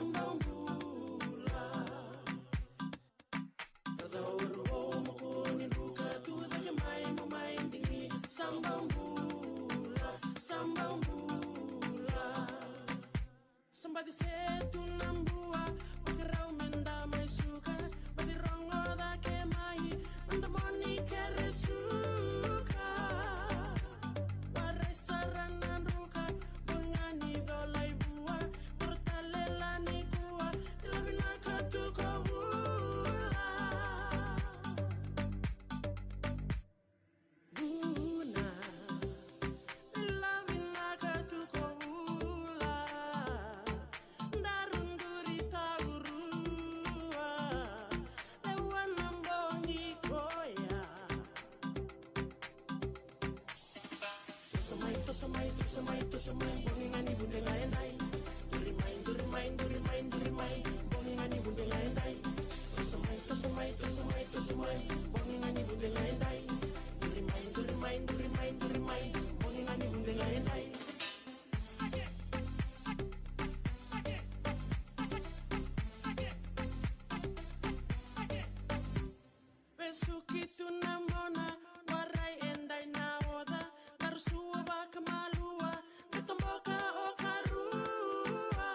sambambula Kadawaro mukuni luka tuda jamai mumai ndingi sambambula Somebody said tunambua wakarau menda mai suka Badi rongo da ke mai Anda moni kere suka Warai saranan ruka Bungani dolai bua Portalela ni kua Dilabina katuko bula Buna Dilabina katuko bula Darunduri taurua Lewa nambongi koya Tusumai Bongingani bundela endai Durimai Bongingani bundela endai Tusumai Bongingani bundela endai Durimai Bongingani bundela endai Besuki tunamona warai endai na oda Narusua bakamalua Netomboka okarua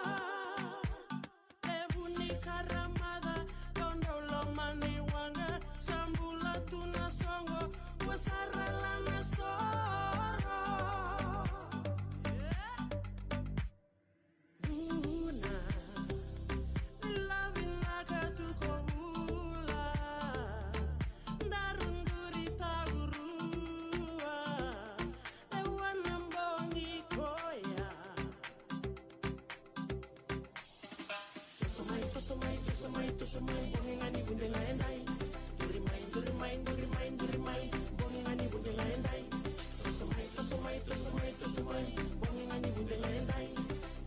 Lebuni karamada Dondolo mani wanga Sambula tunasongo Wasarala nasoro Buna Nilavina katukobula Darunduri taurua Ewa nambongi koya Tusumai Bongingani bundela endai Durimai Bongingani bundela endai Tusumai Bongingani bundela endai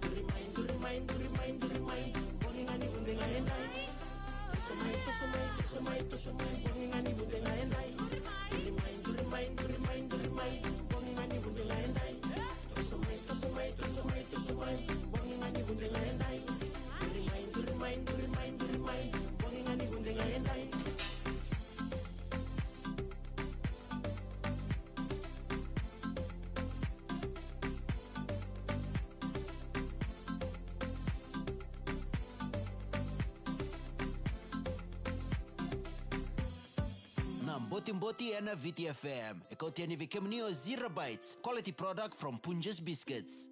Durimai Bongingani bundela endai Tusumai Bongingani bundela endai Durimai Bongingani bundela endai Tusumai Bongingani bundela endai Durimai Bongingani bundela endai Botiboti and VTFM. Ekotiani vikemnio 0 bytes. Quality product from Punjas biscuits.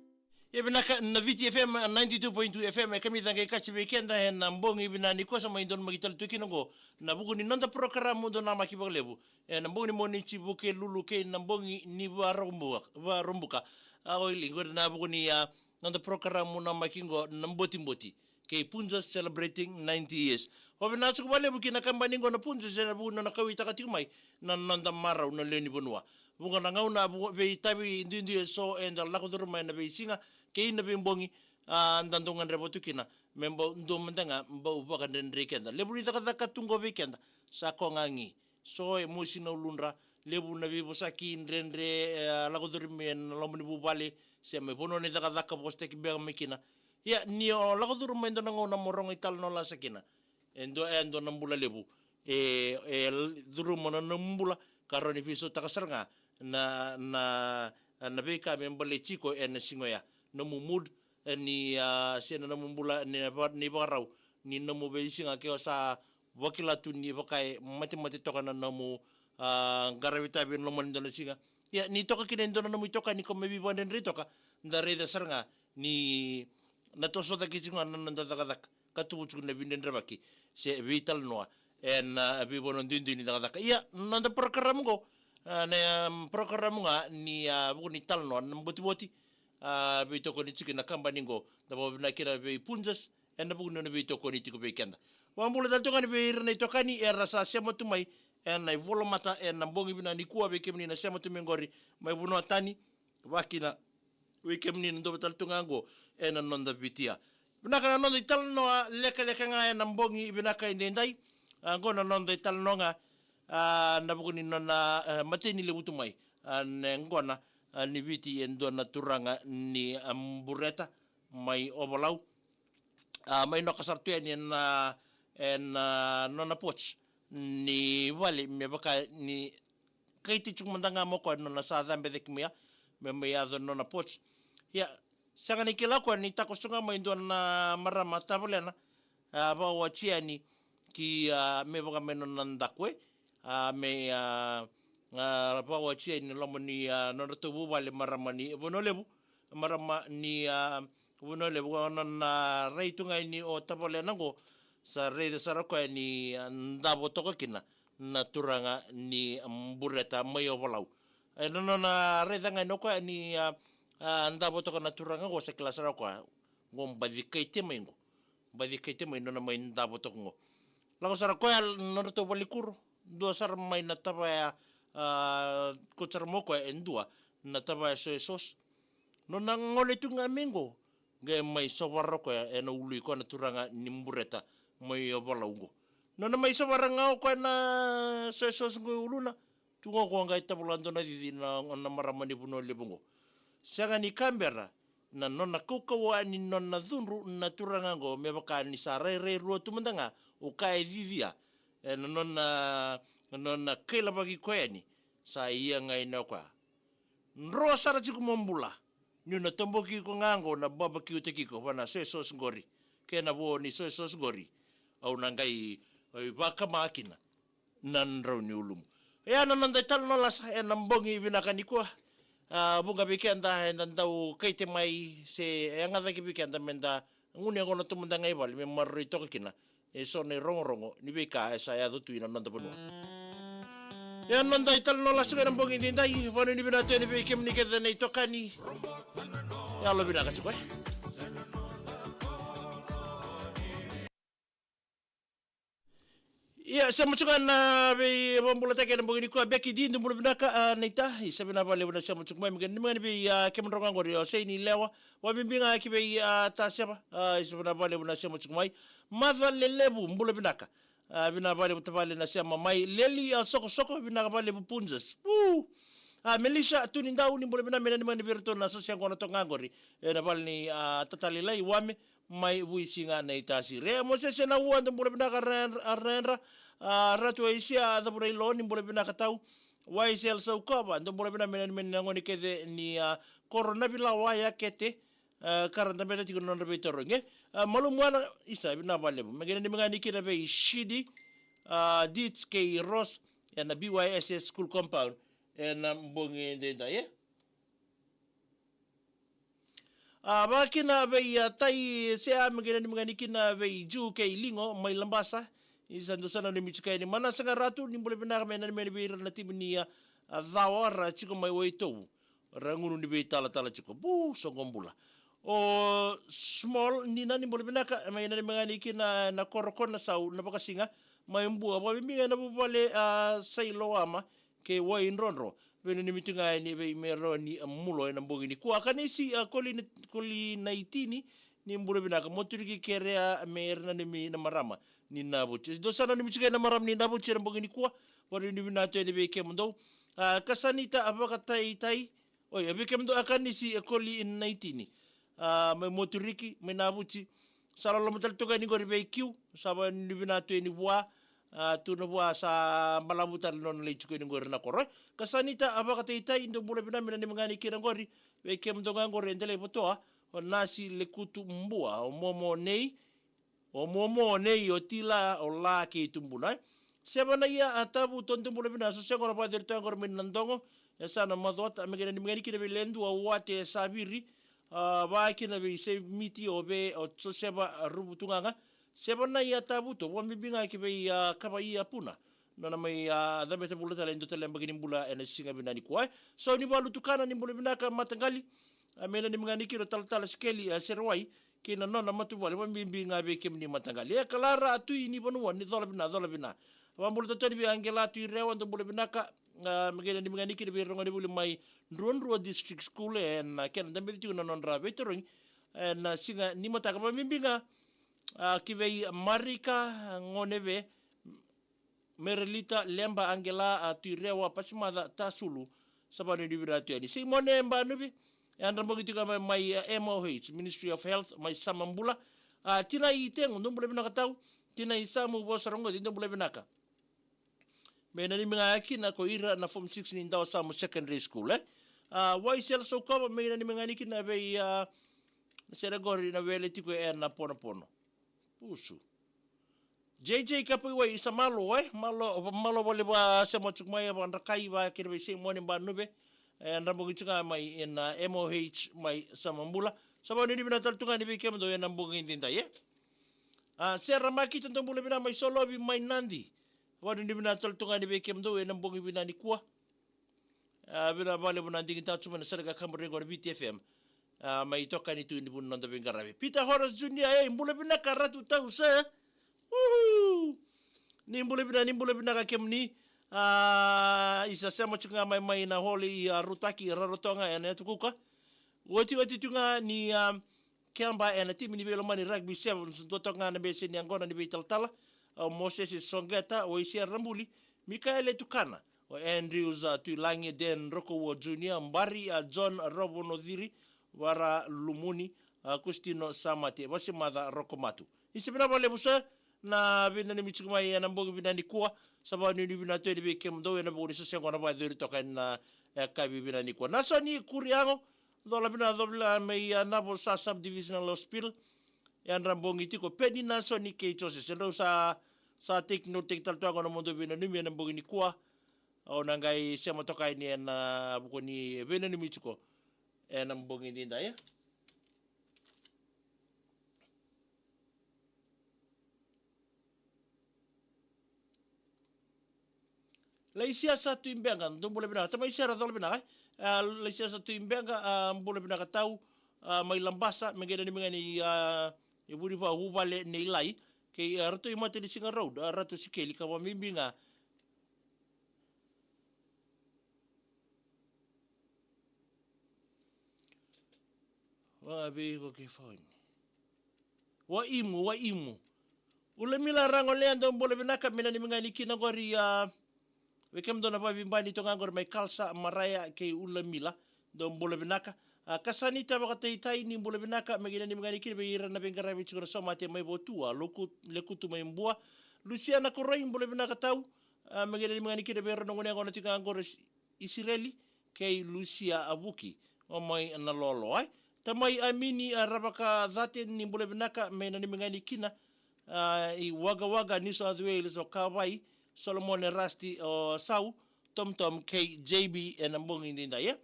Ibinaka na VTFM 92.2 FM kami tangay kachi weekend na mbongi ibinani ko sa maindon magital tukinongo na buku ni nonda parokaramu do na makibaglebu na mbongi mo ni chibuke lulu ke na mbongi ni warumbuka awo lingo na buku ni nonda parokaramu na makingo na Botiboti ke Punjas celebrating 90 years. Wabina sa kubale buki na kambaningo na Punjas na buku na nakawita katimay na nonda maraw na leni bonua. Buku na ngau na buku be tabiindi so and lakodurumay na be singa kei na bimbongi andandungan rebotu kina membo ndo mendanga mbo ubakan den rekenda lebu ni taka tunggo weekend sa kongangi so musino lunra lebu na bibo saki ndrendre lagodurmen lomni bubale se me bono ni taka poste ki be mekina ya ni lagodurmen ndo ngo na morong ital no la sakina endo nambula lebu durumo na nambula karoni piso takasarnga na beka membale chiko singoya nomu mood ni sena nomu bula ni barau ni nomu beisinga ke sa wakila tu ni bakai mati toka na nomu garavita bin lomon singa ya ni toka kinen dona nomu toka ni komebi bonden ritoka ndare da sarnga ni natoso da kisinga nanda dadak katubuchu na binden rabaki se vital noa en bi bonon dindu ni dadak ya nanda parokaramu go na parokaramu nga ni buku ni talanoa na Botiboti bito ko ni chiki na kambaningo na na kira be Punjas and na buku na bito ko ni tiko be kenda wambula dalto kan be irna itokani era sa sema tumai en na volomata en na bongi bina ni kuwa be kemni na sema tumengori mai buno tani wakina we kemni ndo betal tungango en na nonda bitia bina kana nonda talanoa leka nga na bongi bina ka indendai ngona nonda talanoa na buku ni nona mateni le butumai ngona ni viti endo na turanga ni ambureta mai obalau may no kasartu en nona poch ni wali me baka ni kaiti chung mandanga mo ko nona sa dambe de kimia me ado nona poch ya sanga ni kila ko ni takosunga mo indo na marama tabulena ba wachia ni ki me baka me nona ndakwe me ba wachia ni lomo ni nona tubu wale marama ni bonolebu marama ni bonolebu nona reitunga ni o tabulena go sa rei de sarako ni ndabo toko kina na turanga ni mbureta mai ovalau no na rei danga no ko ni ndabo toko na turanga go sa klasa ko go mbadikaite mengo badikaite mai no na mai ndabo toko go lago sarako no to balikuro do sar mai na taba ko tarmoko endua na taba sos no na ngole tunga mengo ge mai sobaroko no ului ko na turanga ni mbureta mai ovalau no na mai sabaranga ko na sos go uluna tungo ko ngai tabulando na didi na maramani buno lebungo sanga ni Canberra na nona kukawa ni nona dhunru na turanga go me baka ni sare ruo tumandanga o kai vivia nona kela bagi koeni sa ia ngai na kwa nro sara tiku mombula ni na tomboki ko ngango na barbecue tekiko wana sos ngori kena bo ni sos ngori au nangai baka makina nanro ni ulum ya nananda talanoa lasa nambongi binakaniko bunga bikenda ndau kaite mai se ngada ki bikenda menda ngune ngono tumunda ngai vali me marri tokina so ne rongo ni bika esa ya do tuina nanda bonua ya nanda talanoa lasa nambongi ndai vani ni bina tene bikem ni keda nei tokani ya lo bina kachiko ya sama chukan na be bombula take na bogini ko beki di ndumbu binaka neita isabina bale buna sama chukma mgen nimani be kemronga ngori o sei ni lewa wa bimbinga ki be tasaba isabina bale buna sama chukmai madha lelebu mbula binaka bina bale mutavale na sama mai leli soko bina bale Punjas Melisha tuni ndau ni mbula bina mena nimani berto na sosia ngona tonga ngori na bale ni tatali lai wame mai buisinga na itasi re mo se na uanda mbula binaka renra ratu isia da bura iloni mbula binaka tau wai sel sau kaba ndo mbula binaka mena ngoni kede ni corona bila waya kete karanta beta tiko non rebe toronge malu mwana isa bina balebo megene ni mengani kira be shidi dits ke ros na BYSS school compound na mbonge ndenda ye bakina be tai se amgena ni mengani kina be ju ke lingo mai lambasa isando sana ni michukai ni mana sanga ratu ni mbula binaka mena ni mena be na tibnia dhawara chiko mai waito rangunu ni be tala chiko songombula o small ni nani mbula binaka mai nani mengani kina na korokona sau na bakasinga mai mbua ba bimbinga na bubale sailo ama ke wai nronro bene ni mitunga ni be mero ni mulo na mbogini kwa kanisi koli naitini ni mbula binaka moturiki kerea merna ni na marama ni nabuchi do sana ni michukai na maram ni nabuchi na mbogini kwa wari ni binato ni be kemdo kasanita abaka tai oi abe kemdo akanisi koli naitini mai moturiki mai nabuchi sala lo motal toga ni gori be kiu saba ni binato ni bua tu no bua sa balabutan non le chuko ni gori na koro kasanita abaka tai ndo bula bina ni mangani kira gori be kemdo ngori ndele botoa o nasi le kutu mbua o momo nei o tila o la ki tumbuna seba na ia atabu tonte bula bina so sengora pa der tangor min nandongo esa na madota megena ni mangani kira be lendu o wate sabiri ba kina be se miti o be o so seba rubutunganga seba na ia tabu to wa mbinga ki be kaba ia puna na mai da beta bula tala ndo tala mbagini bula ena singa bina ni kwa so ni balu tukana ni bula bina ka matangali amena ni mangani kiro tala skeli serwai kina nona matu wale wa mbinga be kem ni matangali ya kalara atu ni bonua ni dola bina wa bula tani be angela tu rewa ndo bula bina ka magena ni mangani kiro be ronga ni bula mai ndronro district school na ken da beti na non ra veteran na singa ni mataka ba mbinga kivei marika ngoneve merelita lemba angela tuirewa pasimada tasulu sabani libera tuani simone mbanubi and ramogiti kama my MOH Ministry of Health my samambula tina I tengo no bule binaka tau tina I samu bosarongo tina bule binaka me na ni mga kina ko ira na form 6 ni ndaw samu secondary school wai sel so kaba me na ni mga nikina be sera gori na vele tiko na pono pusu JJ kapo wai isa malo malo bole ba sema chukmai ba ndakai ba kire be se moni ba nube ndambo chunga mai na MOH mai samambula sababu ni bina taltunga ni bikem do ya nambo nginda ye sera maki tonto bule bina mai solo bi mai nandi wadu ni bina taltunga ni bikem do ya nambo bina ni kwa bina bale buna ndingi tatu mana sarga kamrengo BTFM mai toka ni tu ni bun nanda bingarabe Peter Horace Junior bule bina karatu tau sa ni bule bina ka kemni isa sema chunga mai na holi rutaki rarotonga ene tukuka wati tunga ni kamba ene timu ni belo mani rugby sevens dotonga na bese ni angona ni betaltala Moses Songeta o isia Rambuli Mikael Tukana o Andrews Tuilangi Den Roko Junior Mbari John Robonodhiri wara Lumuni Kustino Samate basi madha Roko Matu isibina bale busa na bina ni michukuma ya nambogi bina ni kuwa sababu ni bina to ni kem do na bodi sosya ngona ba dhiri toka na kabi bina ni kuwa naso ni kuriango dola bina dobla me ya nabo sa subdivisional hospital ya rambongi tiko pedi naso ni ke chose sendo sa take no take tal to ngona mondo bina ni nambogi ni kuwa o nangai sema toka ni na buko ni bina ni michuko nambogi ni ndaya Laisia satu imbenga ndo bole bina tama isera dol bina laisia satu imbenga bole bina tau mai lambasa mengena ni mengani iburi va ubale nei lai ke rato imate di singa road rato sikeli ka mimbinga wa be ko ke fon wa imu ule mila rango le ndo bole bina ka mena ni mengani kinagori Wekem dona pa bimbani to ngangor mai kalsa maraya ke ula mila do mbole binaka kasani ta baka tai ni mbole binaka megina ni mangani kile be ira na bengara bi chukura so mate mai botua lekutu mai mbua Luciana Koroi mbole binaka tau megina ni mangani kile be ira ngone ngona tika ngor Israeli ke Lucia Abuki o mai na lolo ai tamai amini rabaka dhate ni mbole binaka mena ni mangani kina I waga ni so Wales o Kawai Solomon Rasti o Sau Tom K JB en ambongi ndinda ya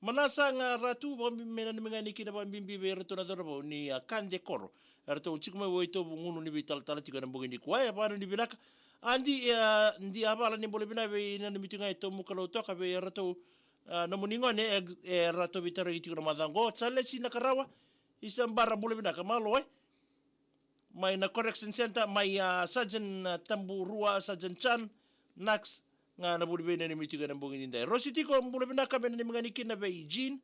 manasa nga ratu mena mengani kina bimbi be reto na zorbo ni kande koro reto chikuma woito ngunu ni bital tika na ambongi ni kwa ya bana ni binaka andi ndi abala ni bole bina be na mitinga ito mukalo toka be reto na muningone reto bitaro tika na madango chale sina karawa isambara bole binaka malo mai na correction center mai Sergeant Tamburua Sergeant Chan Nax nga na budi bene ni mitiga na bungin inday Rositi ko bule bina ka bene ni mga nikin na Beijing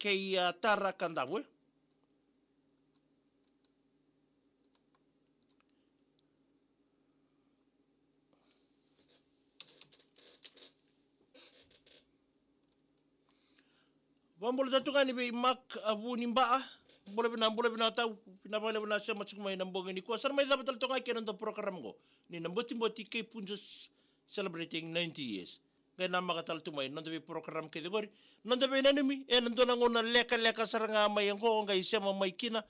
kay Tara Kandabwe Bambol datukan ni be mak abu nimba bole bina tau pinabale bina sema chukuma inambongi ni ko sar mai dapat tonga kenon to parokaramu go ni Botiboti ke Punjas celebrating 90 years ngai nama katal tumai non be program ke gori non be enemy nando na ngona leka saranga mai ngo ngai sema mai kina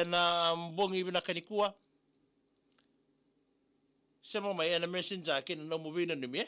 na mbongi bina kanikua sema mai na messenger ke no mo bina enemy